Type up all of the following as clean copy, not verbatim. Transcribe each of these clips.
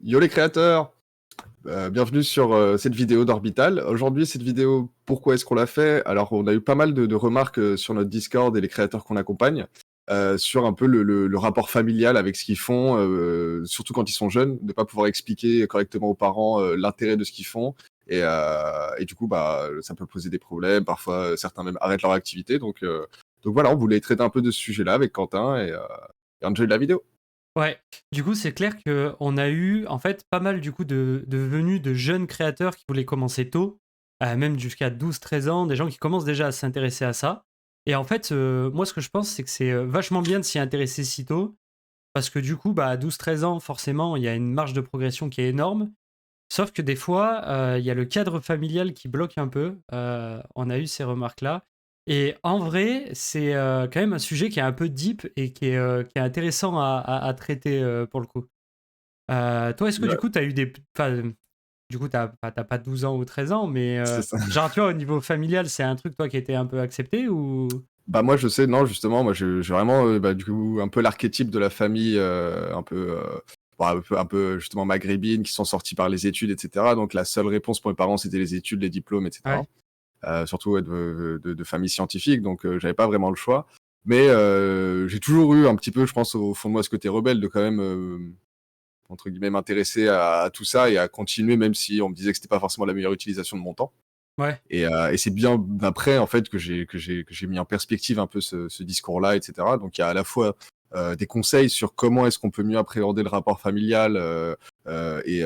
Yo les créateurs, bienvenue sur cette vidéo d'Orbital. Aujourd'hui, cette vidéo, pourquoi est-ce qu'on l'a fait? Alors, on a eu pas mal de remarques sur notre Discord et les créateurs qu'on accompagne sur un peu le rapport familial avec ce qu'ils font, surtout quand ils sont jeunes, de pas pouvoir expliquer correctement aux parents l'intérêt de ce qu'ils font. Et du coup, bah, ça peut poser des problèmes. Parfois, certains même arrêtent leur activité. Donc voilà, on voulait traiter un peu de ce sujet-là avec Quentin et enjoy la vidéo. Ouais, du coup, c'est clair qu'on a eu en fait pas mal du coup de venues de jeunes créateurs qui voulaient commencer tôt, même jusqu'à 12-13 ans, des gens qui commencent déjà à s'intéresser à ça. Et en fait, moi, ce que je pense, c'est que c'est vachement bien de s'y intéresser si tôt, parce que du coup, bah, à 12-13 ans, forcément, il y a une marge de progression qui est énorme. Sauf que des fois, il y a le cadre familial qui bloque un peu. On a eu ces remarques-là. Et en vrai, c'est quand même un sujet qui est un peu deep et qui est intéressant à traiter pour le coup. Toi, est-ce que du Bah, coup, tu as eu des. Enfin, du coup, t'as pas 12 ans ou 13 ans, mais c'est ça. genre, tu vois, au niveau familial, c'est un truc, toi, qui était un peu accepté ou. Bah, moi, je sais, non, justement, moi, j'ai vraiment, bah, du coup, un peu l'archétype de la famille, un peu, bah, un peu justement maghrébine, qui sont sortis par les études et cetera. Donc la seule réponse pour mes parents, c'était les études, les diplômes et cetera. Ouais. Surtout, ouais, de famille scientifique, donc j'avais pas vraiment le choix. Mais j'ai toujours eu un petit peu, je pense, au fond de moi, ce côté rebelle de quand même, entre guillemets, «m'intéresser à tout ça» et à continuer, même si on me disait que c'était pas forcément la meilleure utilisation de mon temps. Ouais. Et c'est bien après, en fait, que j'ai mis en perspective un peu ce discours-là et cetera. Donc il y a à la fois, des conseils sur comment est-ce qu'on peut mieux appréhender le rapport familial, et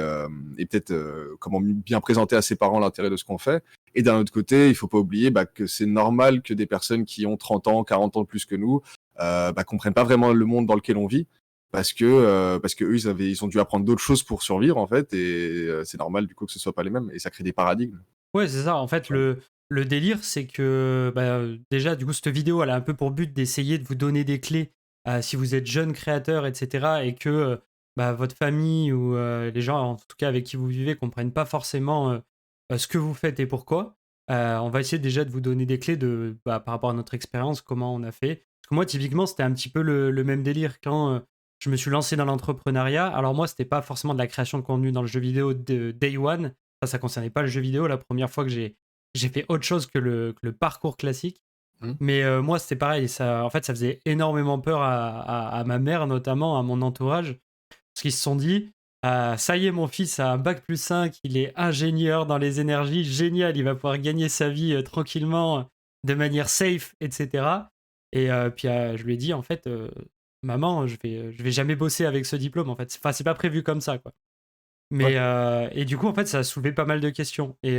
peut-être, comment bien présenter à ses parents l'intérêt de ce qu'on fait. Et d'un autre côté, il faut pas oublier, bah, que c'est normal que des personnes qui ont 30 ans, 40 ans de plus que nous, bah, comprennent pas vraiment le monde dans lequel on vit parce qu'eux, ils ont dû apprendre d'autres choses pour survivre, en fait. Et c'est normal, du coup, que ce soit pas les mêmes et ça crée des paradigmes. Ouais, c'est ça. En fait, le délire, c'est que bah, déjà, du coup, cette vidéo, elle a un peu pour but d'essayer de vous donner des clés si vous êtes jeune créateur, etc. Et que bah, votre famille ou les gens, en tout cas avec qui vous vivez, comprennent pas forcément ce que vous faites et pourquoi. On va essayer déjà de vous donner des clés bah, par rapport à notre expérience, comment on a fait. Parce que moi, typiquement, c'était un petit peu le même délire quand je me suis lancé dans l'entrepreneuriat. Alors moi, c'était pas forcément de la création de contenu dans le jeu vidéo de Day One. Ça concernait pas le jeu vidéo, la première fois que j'ai fait autre chose que le parcours classique. Mmh. Mais moi, c'était pareil, ça en fait, ça faisait énormément peur à ma mère notamment, à mon entourage, parce qu'ils se sont dit: «Ah ça y est, mon fils a un bac+5, il est ingénieur dans les énergies, génial, il va pouvoir gagner sa vie, tranquillement, de manière safe et cetera». Et puis, je lui ai dit: «En fait, maman, je vais jamais bosser avec ce diplôme, en fait. Enfin, c'est pas prévu comme ça, quoi». Ouais. Mais et du coup, en fait, ça a soulevé pas mal de questions et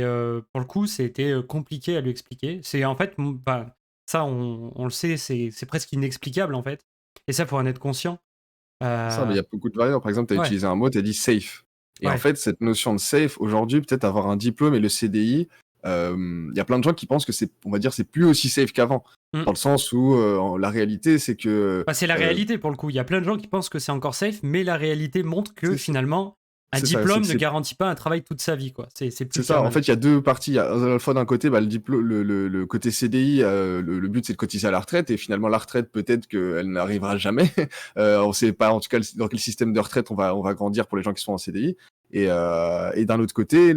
pour le coup, c'était, compliqué à lui expliquer. C'est en fait, enfin, ça, on le sait, c'est presque inexplicable, en fait et ça, faut en être conscient. C'est ça, mais il Heu, y a beaucoup de variantes. Par exemple, tu as ouais, utilisé un mot, tu as dit «safe» et en ouais. fait, cette notion de safe, aujourd'hui, peut-être avoir un diplôme et le CDI, il y a plein de gens qui pensent que c'est, on va dire, c'est plus aussi safe qu'avant. Mmh. Dans le sens où, en la réalité, c'est que, Bah, c'est la heu réalité pour le coup. Il y a plein de gens qui pensent que c'est encore safe, mais la réalité montre que c'est ça, finalement, un c'est ça, c'est que diplôme ne c'est garantit pas un travail toute sa vie, quoi. C'est plus c'est le cas ça. En maintenant. fait, il y a 2 parties. Il y a à la fois d'un côté, bah, le côté CDI, le but, c'est de cotiser à la retraite et finalement la retraite, peut-être qu'elle n'arrivera jamais. On sait pas, en tout cas, dans quel système de retraite on va grandir pour les gens qui sont en CDI. Et d'un autre côté,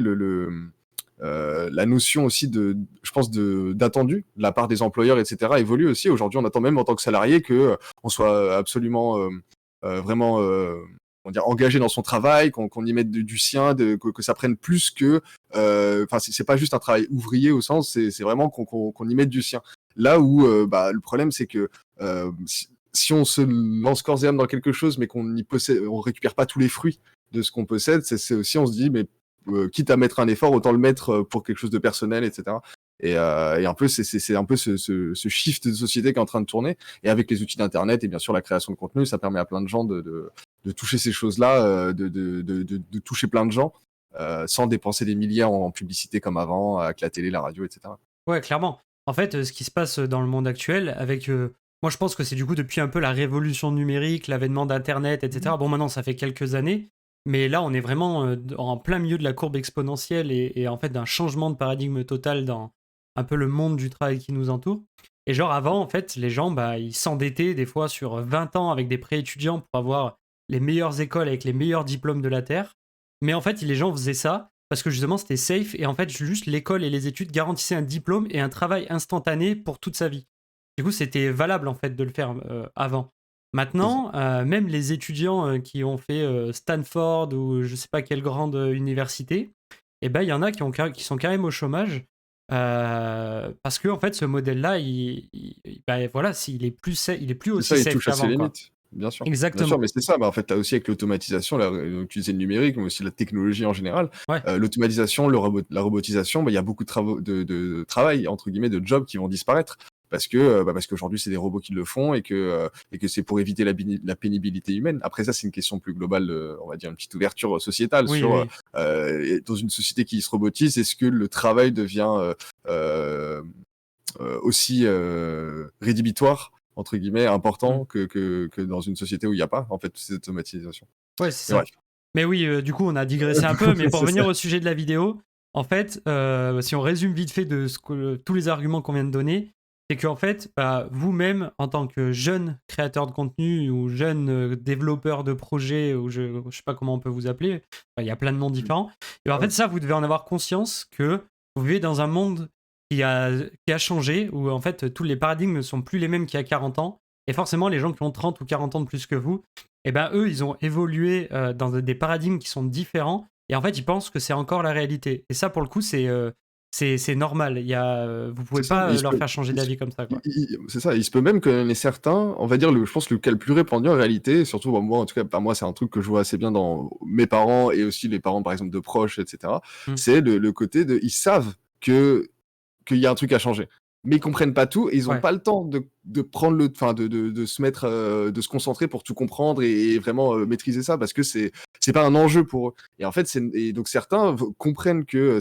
la notion aussi je pense, d'attendu de la part des employeurs, et cetera, évolue aussi. Aujourd'hui, on attend même en tant que salarié que, on soit absolument, vraiment, comment dire? Engagé dans son travail, qu'on y mette du sien, que ça prenne plus que, enfin, c'est pas juste un travail ouvrier au sens, c'est vraiment qu'on y mette du sien. Là où, bah, le problème, c'est que, si on se lance corps et âme dans quelque chose, mais on récupère pas tous les fruits de ce qu'on possède, c'est aussi, on se dit: «Mais quitte à mettre un effort, autant le mettre pour quelque chose de personnel, et cetera». Et un peu, c'est un peu ce shift de société qui est en train de tourner. Et avec les outils d'internet et bien sûr la création de contenu, ça permet à plein de gens de toucher ces choses-là, de toucher plein de gens, sans dépenser des milliers en publicité comme avant, avec la télé, la radio, et cetera. Ouais, clairement. En fait, ce qui se passe dans le monde actuel avec, moi je pense que c'est du coup depuis un peu la révolution numérique, l'avènement d'internet et Mmh. cetera. Bon maintenant ça fait quelques années, mais là on est vraiment, en plein milieu de la courbe exponentielle et en fait d'un changement de paradigme total dans un peu le monde du travail qui nous entoure. Et genre avant en fait, les gens, bah, ils s'endettaient des fois sur 20 ans avec des prêts étudiants pour avoir les meilleures écoles avec les meilleurs diplômes de la terre. Mais en fait, les gens faisaient ça parce que justement c'était safe et en fait juste l'école et les études garantissaient un diplôme et un travail instantané pour toute sa vie. Du coup, c'était valable en fait de le faire avant. C'est ça. Maintenant, même les étudiants qui ont fait Stanford ou je sais pas quelle grande université, eh ben il y en a qui sont quand même au chômage parce que en fait ce modèle-là, ben, voilà, il est plus C'est aussi ça, il safe touche à ses qu'avant quoi. limites. Bien sûr, Exactement. mais c'est ça, bah, en fait, tu as aussi avec l'automatisation, utiliser le numérique, mais aussi la technologie en général. Ouais. L'automatisation, la robotisation, bah, il y a beaucoup de travaux de «travail» entre guillemets, de jobs qui vont disparaître parce que, bah, parce qu'aujourd'hui, c'est des robots qui le font et que c'est pour éviter la pénibilité humaine. Après ça, c'est une question plus globale, on va dire une petite ouverture sociétale Oui, sur, oui. dans une société qui se robotise, est-ce que le travail devient, heu aussi rédhibitoire entre guillemets, Mm. important que dans une société où il y a pas, en fait, toutes ces automatisations. Ouais, c'est Mais ça. bref. Mais oui, du coup, on a digressé un peu, mais pour C'est ça. revenir au sujet de la vidéo, en fait, si on résume vite fait de tous les arguments qu'on vient de donner, c'est qu'en fait, bah, vous-même, en tant que jeune créateur de contenu ou jeune développeur de projet, ou je sais pas comment on peut vous appeler, enfin, il y a plein de noms Mmh. différents, et en Ouais, fait, ça, vous devez en avoir conscience que vous vivez dans un monde qui a changé, où en fait, tous les paradigmes ne sont plus les mêmes qu'il y a 40 ans, et forcément, les gens qui ont 30 ou 40 ans de plus que vous, et ben eux, ils ont évolué dans des paradigmes qui sont différents. Et en fait, ils pensent que c'est encore la réalité. Et ça, pour le coup, c'est normal. Vous pouvez c'est ça. pas Et il se leur peut faire changer il se d'avis comme ça, quoi. c'est ça, il se peut même qu'il y en ait certains, on va dire je pense le cas le plus répandu en réalité, surtout, bah, moi en tout cas, bah, moi c'est un truc que je vois assez bien dans mes parents et aussi les parents par exemple de proches et cetera. Mm. C'est le côté de ils savent qu'il y a un truc à changer. Mais ils comprennent pas tout et ils ont Ouais, pas le temps de prendre le enfin de se mettre, de se concentrer pour tout comprendre et vraiment, maîtriser ça parce que c'est pas un enjeu pour eux. Et en fait, et donc certains comprennent que,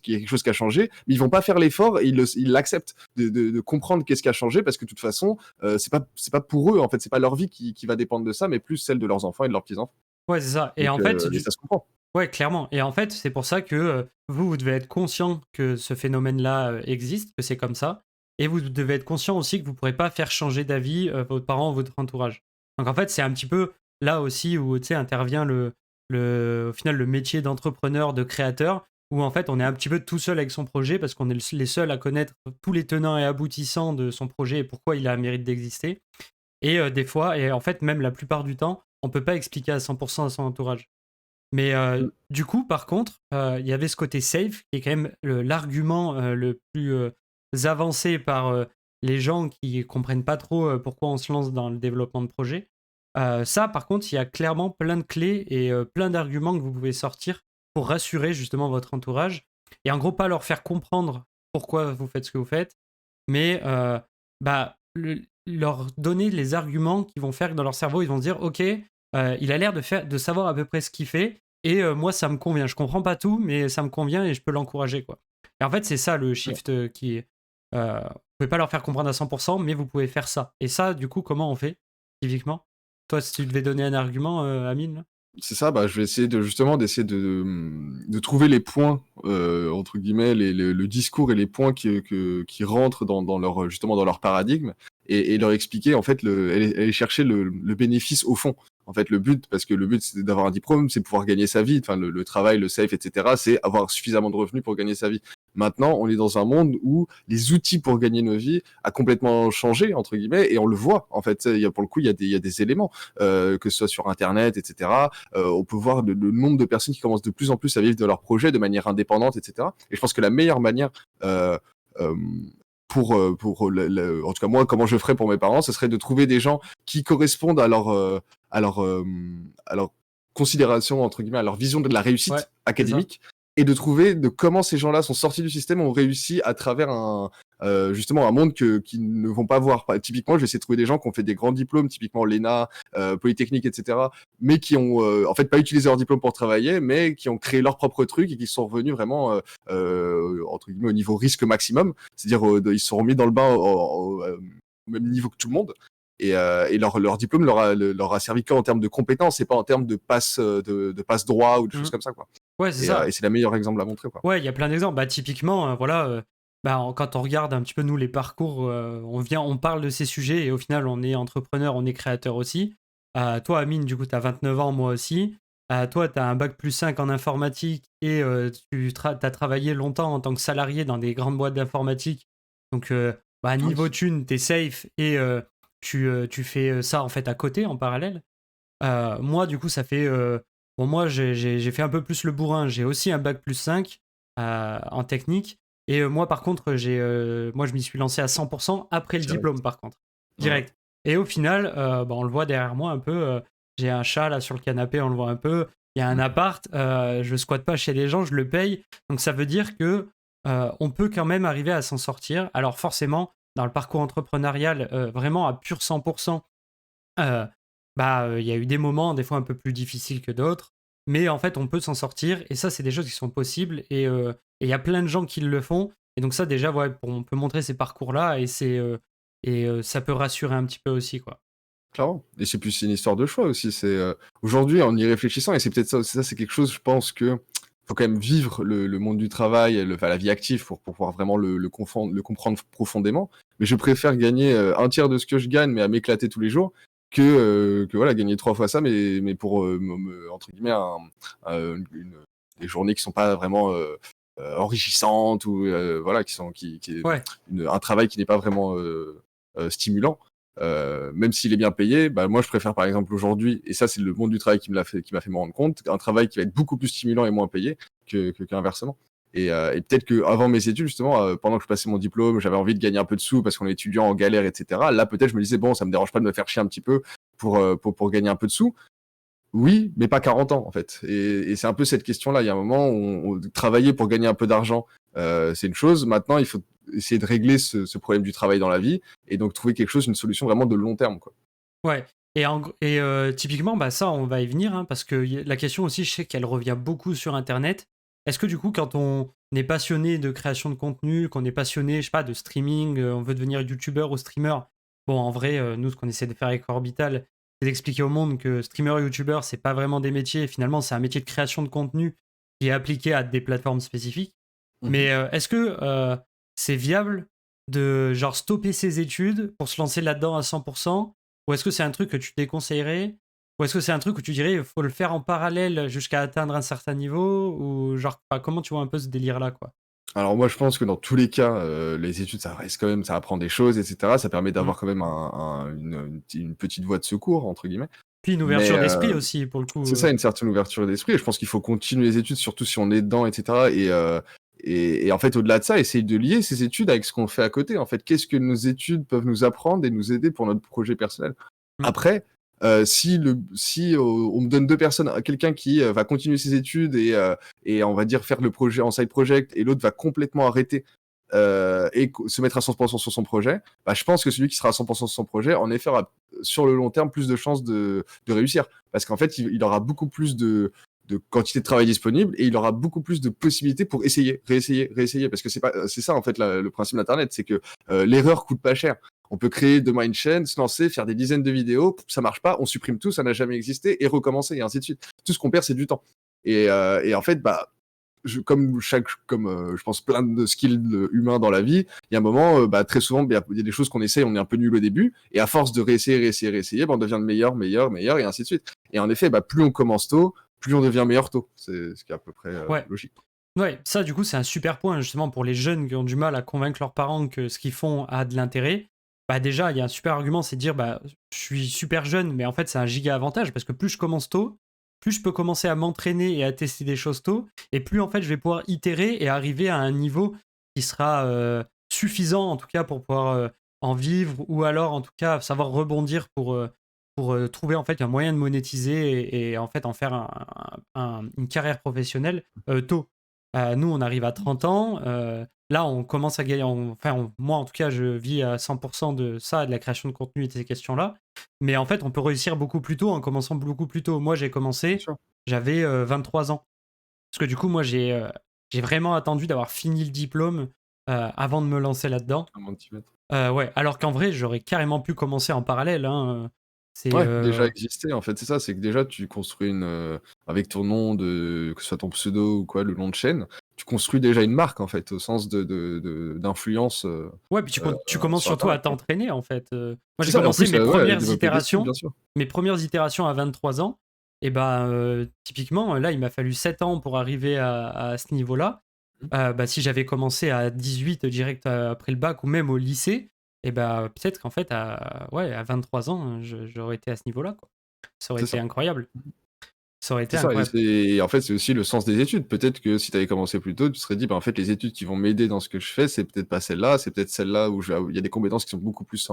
qu'il y a quelque chose qui a changé, mais ils vont pas faire l'effort et ils l'acceptent de comprendre qu'est-ce qui a changé parce que de toute façon, c'est pas pour eux, en fait, c'est pas leur vie qui va dépendre de ça, mais plus celle de leurs enfants et de leurs petits-enfants. ouais, c'est ça. Et Donc en fait, et ça se comprend. ouais, clairement. Et en fait, c'est pour ça que vous devez être conscient que ce phénomène-là existe, que c'est comme ça. Et vous devez être conscient aussi que vous ne pourrez pas faire changer d'avis vos parents ou votre entourage. Donc en fait, c'est un petit peu là aussi où intervient au final le métier d'entrepreneur, de créateur, où en fait on est un petit peu tout seul avec son projet parce qu'on est les seuls à connaître tous les tenants et aboutissants de son projet et pourquoi il a le mérite d'exister. Et des fois, et en fait même la plupart du temps, on ne peut pas expliquer à 100% à son entourage. Mais Mmh. du coup, par contre, il y avait ce côté safe qui est quand même l'argument le plus avancé par les gens qui comprennent pas trop pourquoi on se lance dans le développement de projet. Ça, par contre, il y a clairement plein de clés et plein d'arguments que vous pouvez sortir pour rassurer justement votre entourage et en gros pas leur faire comprendre pourquoi vous faites ce que vous faites, mais bah, leur donner les arguments qui vont faire que dans leur cerveau, ils vont se dire, ok, il a l'air de savoir à peu près ce qu'il fait et moi ça me convient. Je comprends pas tout, mais ça me convient et je peux l'encourager quoi. Et en fait, c'est ça le Ouais. shift qui est. Vous pouvez pas leur faire comprendre à 100%, mais vous pouvez faire ça. Et ça, du coup, comment on fait typiquement? Toi, si tu devais donner un argument, Amine, là. C'est ça, bah, je vais essayer d'essayer de trouver les points, entre guillemets, le discours et les points qui rentrent dans leur, justement dans leur paradigme et leur expliquer en fait aller chercher le bénéfice au fond. En fait, le but parce que le but c'est d'avoir un diplôme, c'est pouvoir gagner sa vie, enfin le travail, le safe et cetera, c'est avoir suffisamment de revenus pour gagner sa vie. Maintenant, on est dans un monde où les outils pour gagner nos vies a complètement «changé» entre guillemets et on le voit en fait. Il y a pour le coup, il y a des éléments, que ce soit sur internet et cetera. On peut voir le nombre de personnes qui commencent de plus en plus à vivre de leur projet de manière indépendante, etc. Et je pense que la meilleure manière euh, euh, en tout cas moi, comment je ferais pour mes parents, ce serait de trouver des gens qui correspondent à leur, euh, à leur considération, entre guillemets, à leur vision de la Ouais, réussite c'est ça. académique, et de trouver de comment ces gens-là sont sortis du système, ont réussi à travers justement un monde qu'ils ne vont pas voir. Typiquement, je vais essayer de trouver des gens qui ont fait des grands diplômes, typiquement l'ENA, Polytechnique, etc., mais qui ont en fait pas utilisé leur diplôme pour travailler, mais qui ont créé leur propre truc et qui sont revenus vraiment entre guillemets au niveau risque maximum, c'est-à-dire ils se sont remis dans le bain au même niveau que tout le monde. Et leur diplôme leur a servi qu'en termes de compétences et pas en termes de passe de passe droit ou des choses Mhm. comme ça quoi. Ouais, c'est Et ça. c'est le meilleur exemple à montrer quoi. Ouais, il y a plein d'exemples. Bah, typiquement, voilà, bah, quand on regarde un petit peu nous les parcours, on parle de ces sujets et au final on est entrepreneur, on est créateur aussi. Toi, Amine, du coup, tu as 29 ans, moi aussi. toi, tu as un bac+5 en informatique et tu as travaillé longtemps en tant que salarié dans des grandes boîtes d'informatique. Donc, bah, niveau Oui. thune, tu es safe et tu fais ça en fait à côté, en parallèle. Moi, du coup, ça fait. Bon, moi, j'ai fait un peu plus le bourrin. J'ai aussi un bac+5 en technique. Et moi, par contre, moi, je m'y suis lancé à 100% après le diplôme, Direct. par contre. Ouais. Direct. Et au final, bah, on le voit derrière moi un peu. J'ai un chat là sur le canapé, on le voit un peu. Il y a un appart. Je squatte pas chez les gens, je le paye. Donc, ça veut dire que on peut quand même arriver à s'en sortir. Alors, forcément, dans le parcours entrepreneurial, vraiment à pur 100%, Heu, bah, il y a eu des moments, des fois un peu plus difficiles que d'autres, mais en fait, on peut s'en sortir et ça, c'est des choses qui sont possibles et il y a plein de gens qui le font et donc ça, déjà, ouais, on peut montrer ces parcours-là ça peut rassurer un petit peu aussi, quoi. Clairement. Et c'est une histoire de choix aussi. Aujourd'hui, en y réfléchissant, et c'est peut-être ça, c'est quelque chose, je pense que faut quand même vivre le monde du travail, enfin, la vie active pour pouvoir vraiment le comprendre profondément. Mais je préfère gagner un tiers de ce que je gagne, mais à m'éclater tous les jours, que voilà, gagner 3 fois ça, mais pour entre guillemets des journées qui sont pas vraiment enrichissantes ou voilà, Ouais, un travail qui n'est pas vraiment stimulant. Même s'il est bien payé, bah, moi je préfère par exemple aujourd'hui, et ça c'est le monde du travail qui m'a fait me rendre compte, un travail qui va être beaucoup plus stimulant et moins payé qu'inversement. Et peut-être que avant mes études justement, pendant que je passais mon diplôme, j'avais envie de gagner un peu de sous parce qu'on est étudiant en galère, etc. Là peut-être je me disais bon, ça me dérange pas de me faire chier un petit peu pour gagner un peu de sous. Oui, mais pas 40 ans en fait. Et c'est un peu cette question-là. Il y a un moment où travailler pour gagner un peu d'argent, c'est une chose. Maintenant, il faut essayer de régler ce problème du travail dans la vie et donc trouver quelque chose, une solution vraiment de long terme, quoi. ouais typiquement, bah, ça, on va y venir, hein, parce que la question aussi, je sais qu'elle revient beaucoup sur internet. Est-ce que du coup, quand on est passionné de création de contenu, qu'on est passionné, je sais pas, de streaming, on veut devenir youtubeur ou streamer, bon, en vrai, nous, ce qu'on essaie de faire avec Orbital, c'est d'expliquer au monde que streamer et youtubeur, c'est pas vraiment des métiers. Finalement, c'est un métier de création de contenu qui est appliqué à des plateformes spécifiques. Mmh. Mais est-ce que c'est viable de genre stopper ses études pour se lancer là-dedans à 100%? Ou est-ce que c'est un truc que tu déconseillerais? Ou est-ce que c'est un truc où tu dirais il faut le faire en parallèle jusqu'à atteindre un certain niveau? Ou genre, enfin, comment tu vois un peu ce délire-là, quoi? Alors moi, je pense que dans tous les cas, les études, ça reste quand même, ça apprend des choses, et cetera. Ça permet Mmh. d'avoir quand même une petite «voie de secours» entre guillemets. Puis une Mais ouverture d'esprit aussi, pour le coup. c'est ça, une certaine ouverture d'esprit, et je pense qu'il faut continuer les études, surtout si on est dedans, et cetera. Et en fait, au-delà de ça, essayer de lier ces études avec ce qu'on fait à côté. En fait, qu'est-ce que nos études peuvent nous apprendre et nous aider pour notre projet personnel? Mmh. Après, si on me donne 2 personnes, quelqu'un qui va continuer ses études et on va dire faire le projet en side project, et l'autre va complètement arrêter et se mettre à 100% sur son projet, bah, je pense que celui qui sera à 100% sur son projet, en effet, aura sur le long terme plus de chances de réussir. Parce qu'en fait, il aura beaucoup plus de quantité de travail disponible, et il aura beaucoup plus de possibilités pour essayer, réessayer, réessayer. Parce que c'est ça en fait le principe d'Internet, c'est que l'erreur coûte pas cher. On peut créer demain une chaîne, se lancer, faire des dizaines de vidéos, ça marche pas, on supprime tout, ça n'a jamais existé, et recommencer, et ainsi de suite. Tout ce qu'on perd, c'est du temps. Et en fait, bah, je pense plein de skills humains dans la vie, il y a un moment, bah, très souvent, il y a des choses qu'on essaie, on est un peu nul au début, et à force de réessayer, réessayer, réessayer, bah, on devient de meilleur, meilleur, meilleur, et ainsi de suite. Et en effet, bah, plus on commence tôt, plus on devient meilleur tôt. C'est ce qui est à peu près Ouais. logique. Ouais, ça, du coup, c'est un super point, justement, pour les jeunes qui ont du mal à convaincre leurs parents que ce qu'ils font a de l'intérêt. Bah, déjà, il y a un super argument, c'est de dire, bah, je suis super jeune, mais en fait, c'est un giga avantage parce que plus je commence tôt, plus je peux commencer à m'entraîner et à tester des choses tôt, et plus, en fait, je vais pouvoir itérer et arriver à un niveau qui sera suffisant, en tout cas, pour pouvoir en vivre, ou alors, en tout cas, savoir rebondir pour trouver, en fait, un moyen de monétiser et en fait, en faire une carrière professionnelle tôt. Nous, on arrive à 30 ans. Là, on commence à gagner. Moi, en tout cas, je vis à 100% de ça, de la création de contenu et de ces questions-là. Mais en fait, on peut réussir beaucoup plus tôt en commençant beaucoup plus tôt. Moi, j'ai Bien commencé, sûr. j'avais 23 ans. Parce que du coup, moi, j'ai vraiment attendu d'avoir fini le diplôme avant de me lancer là-dedans. À moins de t'y mettre. Ouais, alors qu'en vrai, j'aurais carrément pu commencer en parallèle, hein. C'est. Ouais, déjà exister, en fait, c'est ça, c'est que déjà tu construis avec ton nom, que ce soit ton pseudo ou quoi, le nom de chaîne, tu construis déjà une marque, en fait, au sens d'influence Ouais, puis tu commences sur surtout à internet, quoi. t'entraîner, en fait. Moi, C'est j'ai ça, et en commencé plus, mes ouais, premières développer des skills, bien itérations sûr. mes premières itérations à 23 ans. Et bah, typiquement, là, il m'a fallu 7 ans pour arriver à ce niveau-là. Mmh. Bah, si j'avais commencé à 18 direct après le bac ou même au lycée, et bah, peut-être qu'en fait à 23 ans, j'aurais été à ce niveau-là, quoi. Ça aurait C'est été ça. incroyable. Ça aurait été C'est ça et incroyable. c'est en fait, c'est aussi le sens des études. Peut-être que si tu avais commencé plus tôt, tu te serais dit: «Bah, en fait, les études qui vont m'aider dans ce que je fais, c'est peut-être pas celle-là, c'est peut-être celle-là où il y a des compétences qui sont beaucoup plus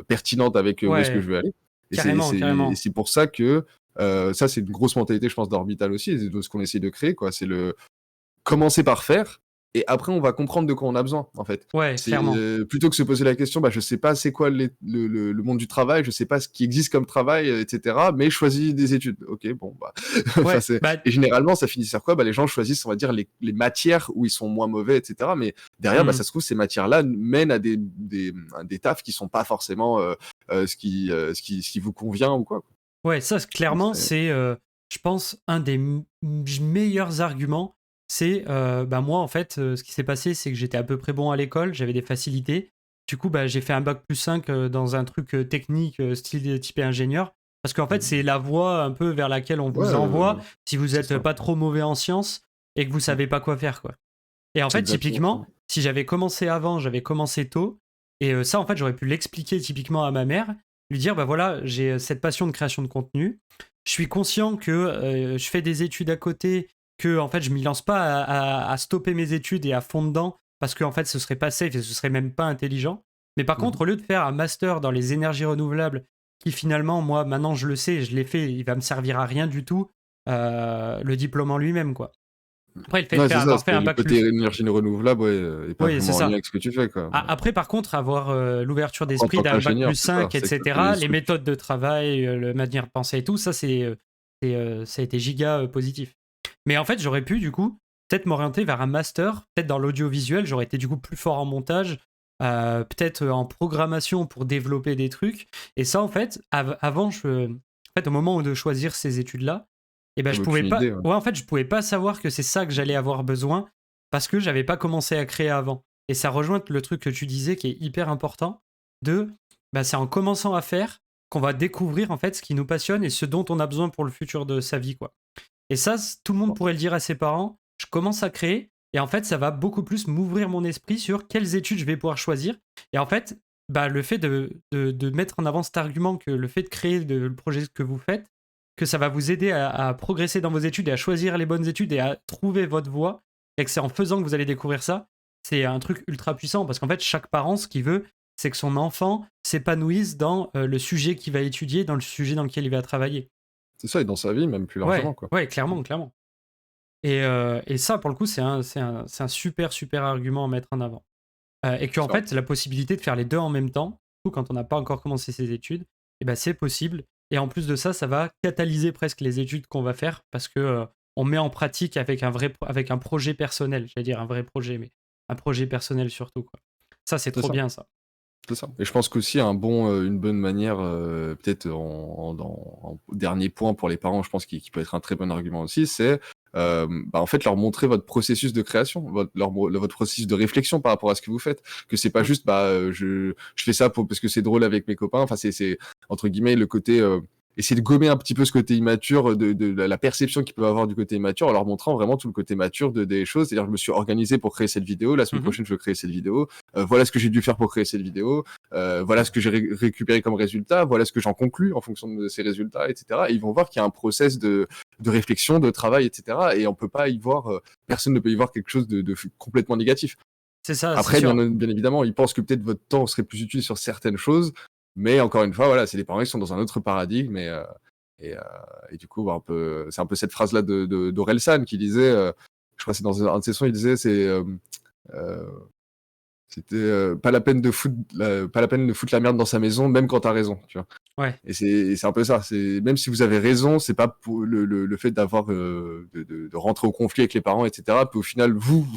pertinentes avec, où est-ce que Ouais, je veux aller» et carrément, carrément. c'est pour ça que, ça, c'est une grosse mentalité, je pense, d'Orbital aussi et de ce qu'on essaie de créer, quoi. C'est le commencer par faire et après on va comprendre de quoi on a besoin, en fait. Ouais, C'est, clairement. plutôt que se poser la question: «Bah, je sais pas c'est quoi le monde du travail, je sais pas ce qui existe comme travail, et cetera, mais je choisis des études». OK, bon, bah, enfin, Ouais, c'est bah et généralement ça finit sur quoi? Bah, les gens choisissent, on va dire, les matières où ils sont moins mauvais et cetera, mais derrière, bah, mmh. ça se trouve ces matières-là mènent à des tafs qui sont pas forcément, ce qui vous convient ou quoi, quoi. Ouais, ça, Donc clairement, c'est c'est, je pense, un des meilleurs arguments. C'est, bah, moi, en fait, ce qui s'est passé, c'est que j'étais à peu près bon à l'école, j'avais des facilités. Du coup, bah, j'ai fait un bac+5 dans un truc technique, style typé ingénieur. Parce qu'en fait, c'est mmh, la voie un peu vers laquelle on ouais, vous envoie si vous c'est êtes ça. pas trop mauvais en sciences et que vous Mmh, savez pas quoi faire, quoi. Et en c'est fait, exactement ça. typiquement, si j'avais commencé avant, j'avais commencé tôt, et ça, en fait, j'aurais pu l'expliquer typiquement à ma mère, lui dire, bah voilà, j'ai cette passion de création de contenu. Je suis conscient que je fais des études à côté, que en fait, je m'y lance pas à stopper mes études et à fond dedans, parce que en fait, ce serait pas safe et ce serait même pas intelligent. Mais par Mmh. contre, au lieu de faire un master dans les énergies renouvelables, qui finalement, moi, maintenant, je le sais, je l'ai fait, il va me servir à rien du tout, le diplôme en lui-même, quoi. Après, le fait de Ouais, faire c'est ça, avoir fait c'est un le bac côté plus énergie renouvelable, ouais, est pas oui, c'est vraiment en lien ça. avec ce que tu fais, quoi, mais Après, par contre, avoir l'ouverture après en d'esprit tant d'un bac qu'ingénieur, plus c'est ça, 5, c'est que tu les etc., les structures. méthodes de travail, la manière de penser et tout, ça, ça a été giga positif. Mais en fait, j'aurais pu, du coup, peut-être m'orienter vers un master, peut-être dans l'audiovisuel, j'aurais été du coup plus fort en montage, peut-être en programmation pour développer des trucs. Et ça, en fait, avant, en fait, au moment de choisir ces études-là, eh ben, Tu je pouvais aucune pas. idée, ouais. Ouais, en fait, je pouvais pas savoir que c'est ça que j'allais avoir besoin parce que j'avais pas commencé à créer avant. Et ça rejoint le truc que tu disais qui est hyper important de bah, c'est en commençant à faire qu'on va découvrir en fait ce qui nous passionne et ce dont on a besoin pour le futur de sa vie, quoi. Et ça, tout le monde Bon, pourrait le dire à ses parents. Je commence à créer et en fait, ça va beaucoup plus m'ouvrir mon esprit sur quelles études je vais pouvoir choisir. Et en fait, bah, le fait de mettre en avant cet argument que le fait de créer le projet que vous faites, que ça va vous aider à progresser dans vos études et à choisir les bonnes études et à trouver votre voie, et que c'est en faisant que vous allez découvrir ça, c'est un truc ultra puissant parce qu'en fait, chaque parent, ce qu'il veut, c'est que son enfant s'épanouisse dans le sujet qu'il va étudier, dans le sujet dans lequel il va travailler. c'est ça et dans sa vie même plus largement, Ouais, quoi. ouais, Mmh. clairement, clairement. Et ça, pour le coup, c'est un super, super argument à mettre en avant. Et qu'en C'est ça. fait, la possibilité de faire les 2 en même temps, surtout quand on n'a pas encore commencé ses études, et ben c'est possible. Et en plus de ça, ça va catalyser presque les études qu'on va faire parce que, on met en pratique avec avec un projet personnel. J'allais dire un vrai projet, mais un projet personnel surtout, quoi. Ça, c'est C'est trop ça, bien ça. c'est ça et je pense qu'aussi une bonne manière, peut-être en dernier point pour les parents, je pense qui peut être un très bon argument aussi, c'est, bah, en fait, leur montrer votre processus de création, votre processus de réflexion par rapport à ce que vous faites. Que c'est pas Mmh. juste, bah, je fais ça parce que c'est drôle avec mes copains. Enfin, c'est entre guillemets le côté, essayer de gommer un petit peu ce côté immature de la perception qu'ils peuvent avoir du côté immature, en leur montrant vraiment tout le côté mature des choses. C'est-à-dire, je me suis organisé pour créer cette vidéo. La semaine Mmh. prochaine, je veux créer cette vidéo. Voilà ce que j'ai dû faire pour créer cette vidéo. Voilà ce que j'ai récupéré comme résultat. Voilà ce que j'en conclus en fonction de ces résultats, etc. Et ils vont voir qu'il y a un process de réflexion, de travail, etc. Et on peut pas y voir, personne ne peut y voir quelque chose de complètement négatif. C'est ça, c'est Après, sûr. bien évidemment, ils pensent que peut-être votre temps serait plus utile sur certaines choses, mais encore une fois, voilà, c'est des parents qui sont dans un autre paradigme et, heu, et du coup, bah, c'est un peu cette phrase-là d'Orelsan qui disait, je crois que c'est dans un de ses sons, il disait, heu, c'était, pas la peine de foutre la merde dans sa maison, même quand tu as raison, tu vois? Ouais. Et c'est un peu ça, c'est même si vous avez raison, c'est pas pour le fait d'avoir, de rentrer au conflit avec les parents et cetera, peut au final vous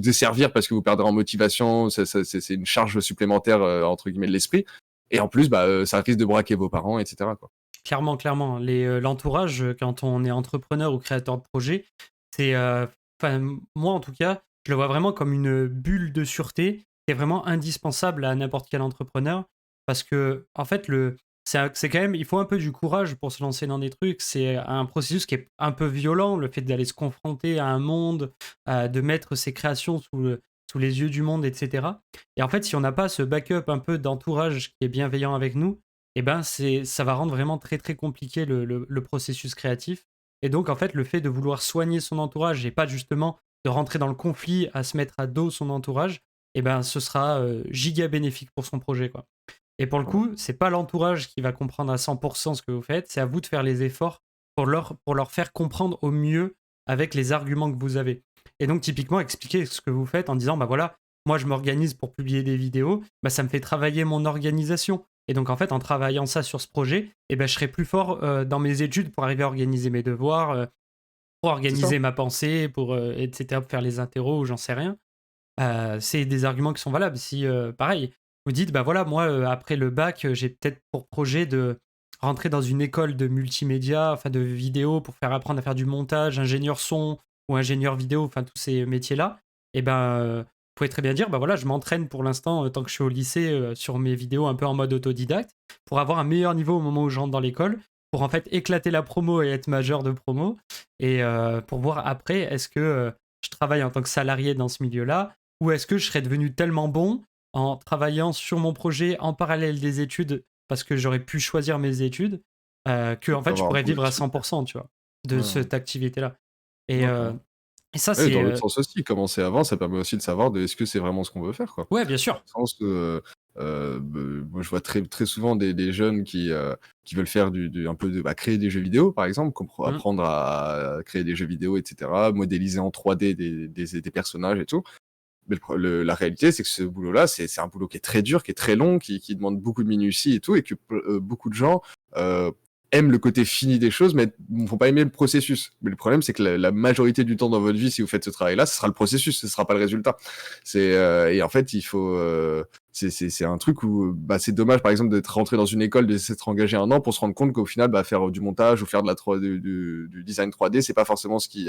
desservir parce que vous perdrez en motivation, c'est une charge supplémentaire, entre guillemets «de l'esprit» et en plus, bah, ça risque de braquer vos parents et cetera, quoi. Clairement, clairement. L'entourage, quand on est entrepreneur ou créateur de projet, c'est, enfin, moi en tout cas, je le vois vraiment comme une bulle de sûreté qui est vraiment indispensable à n'importe quel entrepreneur parce que, en fait, c'est quand même, il faut un peu du courage pour se lancer dans des trucs. C'est un processus qui est un peu violent, le fait d'aller se confronter à un monde, de mettre ses créations sous les yeux du monde, etc. Et en fait, si on n'a pas ce backup un peu d'entourage qui est bienveillant avec nous, eh ben ça va rendre vraiment très très compliqué le processus créatif. Et donc, en fait, le fait de vouloir soigner son entourage et pas justement de rentrer dans le conflit à se mettre à dos son entourage, eh ben, ce sera giga bénéfique pour son projet, quoi. Et pour le Ouais. coup, c'est pas l'entourage qui va comprendre à 100% ce que vous faites, c'est à vous de faire les efforts pour leur faire comprendre au mieux avec les arguments que vous avez. Et donc, typiquement, expliquer ce que vous faites en disant, bah voilà, moi je m'organise pour publier des vidéos, bah ça me fait travailler mon organisation. Et donc, en fait, en travaillant ça sur ce projet, eh ben, je serai plus fort dans mes études pour arriver à organiser mes devoirs, pour C'est ça. organiser ma pensée, etc., pour faire les interros ou j'en sais rien. C'est des arguments qui sont valables. Si, pareil, vous dites: «Bah, voilà, moi, après le bac, j'ai peut-être pour projet de rentrer dans une école de multimédia, enfin de vidéo pour faire apprendre à faire du montage, ingénieur son ou ingénieur vidéo», enfin tous ces métiers-là. Et ben, vous pouvez très bien dire: «Bah, voilà, je m'entraîne pour l'instant, tant que je suis au lycée, sur mes vidéos un peu en mode autodidacte, pour avoir un meilleur niveau au moment où je rentre dans l'école, pour en fait éclater la promo et être majeur de promo et pour voir après est-ce que, je travaille en tant que salarié dans ce milieu-là ou est-ce que je serais devenu tellement bon en travaillant sur mon projet en parallèle des études, parce que j'aurais pu choisir mes études, que Tu en peux fait je avoir un pourrais bon vivre à utilitaire. 100%, tu vois? De Ouais, ouais. cette activité-là. Et, Ouais, heu, clairement. et ça Ouais, c'est, dans l'autre sens aussi, commencer avant, ça permet aussi de savoir de est-ce que c'est vraiment ce qu'on veut faire, quoi. ouais, bien Dans sûr. le sens que, moi je vois très souvent des jeunes qui veulent faire un peu de créer des jeux vidéo par exemple, Mmh. apprendre à créer des jeux vidéo et cetera, modéliser en 3D des personnages et tout. Mais la réalité, c'est que ce boulot-là, c'est un boulot qui est très dur, qui est très long, qui demande beaucoup de minutie et tout, et que beaucoup de gens euh, aiment le côté fini des choses, mais ne vont pas aimer le processus. Mais le problème, c'est que la majorité du temps dans votre vie, si vous faites ce travail-là, ce sera le processus, ce sera pas le résultat. Et en fait, il faut. C'est un truc où c'est dommage, par exemple, d'être rentré dans une école, de s'être engagé un an pour se rendre compte qu'au final, faire du montage ou faire de la 3D, du design 3D, c'est pas forcément ce qui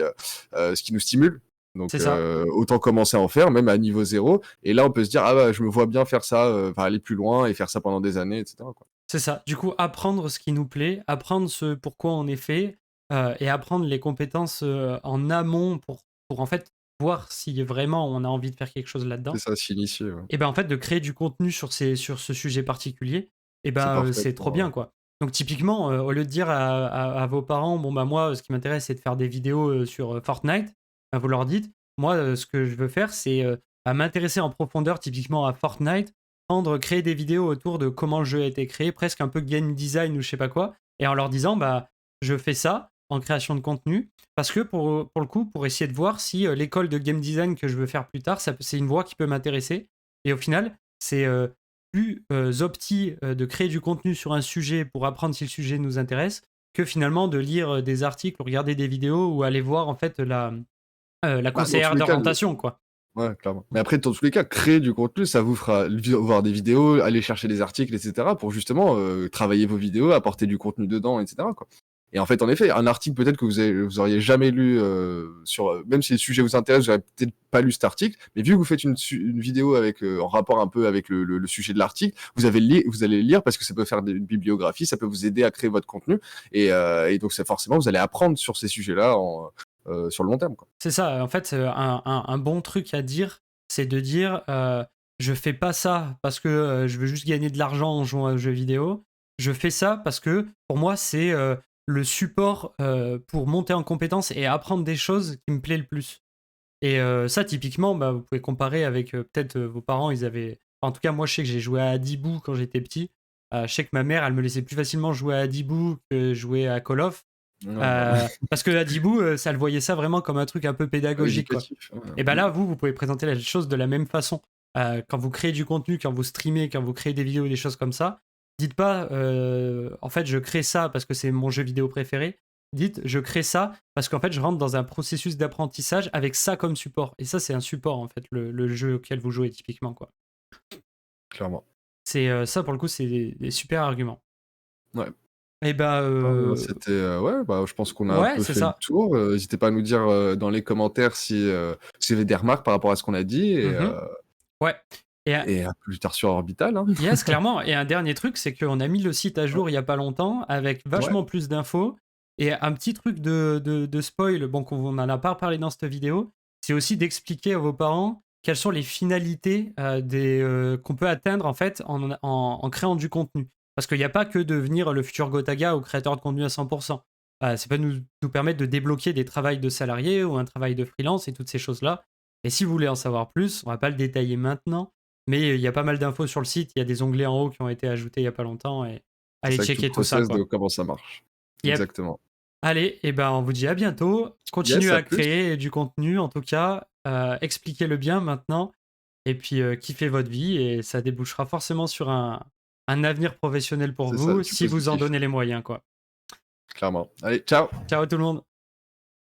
nous stimule. C'est Donc ça. autant commencer à en faire, même à niveau zéro. Et là, on peut se dire, ah bah, je me vois bien faire ça, aller plus loin et faire ça pendant des années, etc., quoi. C'est ça. Du coup, apprendre ce qui nous plaît, apprendre ce pourquoi on est fait, et apprendre les compétences, en amont pour en fait voir si vraiment on a envie de faire quelque chose C'est là-dedans. ça, s'initier, ouais. Et ben, en fait, de créer du contenu sur ce sujet particulier, et C'est ben, parfait c'est trop pour. bien, quoi. Donc typiquement, au lieu de dire à vos parents: «Bon, bah, moi, ce qui m'intéresse, c'est de faire des vidéos, sur, Fortnite», bah, vous leur dites: «Moi, ce que je veux faire, c'est, m'intéresser en profondeur typiquement à Fortnite, créer des vidéos autour de comment le jeu a été créé, presque un peu game design ou je sais pas quoi», et en leur disant: «Bah, je fais ça en création de contenu parce que pour le coup, pour essayer de voir si, l'école de game design que je veux faire plus tard, c'est une voie qui peut m'intéresser». Et au final, c'est plus opti de créer du contenu sur un sujet pour apprendre si le sujet nous intéresse, que finalement de lire des articles ou regarder des vidéos ou aller voir en fait la Dans tous conseillère les cas, d'orientation, quoi. ouais, clairement. Mais après, dans tous les cas, créer du contenu, ça vous fera voir des vidéos, aller chercher des articles, et cetera, pour justement travailler vos vidéos, apporter du contenu dedans, et cetera, quoi. Et en fait, en effet, un article peut-être que vous auriez jamais lu même si le sujet vous intéresse, vous auriez peut-être pas lu cet article, mais vu que vous faites une vidéo avec en rapport un peu avec le sujet de l'article, vous allez le lire parce que ça peut faire une bibliographie, ça peut vous aider à créer votre contenu, et donc c'est forcément vous allez apprendre sur ces sujets-là sur le long terme, quoi. C'est ça, en fait, un bon truc à dire, c'est de dire, «Je fais pas ça parce que, je veux juste gagner de l'argent en jouant aux jeux vidéo. Je fais ça parce que pour moi, c'est, le support, pour monter en compétences et apprendre des choses qui me plaît le plus». Et ça typiquement, bah, vous pouvez comparer avec, peut-être, vos parents, ils avaient, en tout cas moi je sais que j'ai joué à Hadibou quand j'étais petit. Je sais que ma mère, elle me laissait plus facilement jouer à Hadibou que jouer à Call of. Ouais, voilà. Parce que Hadibou, ça le voyait ça vraiment comme un truc un peu Ouais, pédagogique, quoi. éducatif. Ouais. Et bah là, vous pouvez présenter la chose de la même façon. Quand vous créez du contenu, quand vous streamez, quand vous créez des vidéos, des choses comme ça, dites pas, en fait, je crée ça parce que c'est mon jeu vidéo préféré. Dites, je crée ça parce qu'en fait, je rentre dans un processus d'apprentissage avec ça comme support. Et ça, c'est un support, en fait, le jeu auquel vous jouez typiquement, quoi. Clairement. C'est ça, pour le coup, c'est des super arguments. Ouais. Et bah, Non, c'était, ouais, je pense qu'on a un ouais, peu c'est fait le ça. tour. N'hésitez pas à nous dire, dans les commentaires si vous avez des remarques par rapport à ce qu'on a dit et Mhm. Ouais. Et Et plus tard sur Orbital, hein. yes, clairement. Et un dernier truc, c'est qu'on a mis le site à Ouais. jour il y a pas longtemps avec Ouais. vachement plus d'infos. Et un petit truc de spoil, bon, qu'on n'en a pas parlé dans cette vidéo, c'est aussi d'expliquer à vos parents quelles sont les finalités qu'on peut atteindre en fait en créant du contenu. Parce qu'il n'y a pas que devenir le futur Gotaga ou créateur de contenu à 100%. Ça peut nous permettre de débloquer des travails de salariés ou un travail de freelance et toutes ces choses-là. Et si vous voulez en savoir plus, on va pas le détailler maintenant, mais il y a pas mal d'infos sur le site. Il y a des onglets en haut qui ont été ajoutés il y a pas longtemps et C'est allez ça, avec tout le checker tout ça, process de quoi. comment ça marche. Yep. Exactement. Allez, et ben on vous dit à bientôt. Yes, Continuez à à plus. créer du contenu, en tout cas. Expliquez-le bien maintenant. Et puis kiffez votre vie et ça débouchera forcément sur un avenir professionnel pour C'est ça, vous du si vous en positif, donnez les moyens, quoi. clairement. Allez, ciao! Ciao tout le monde.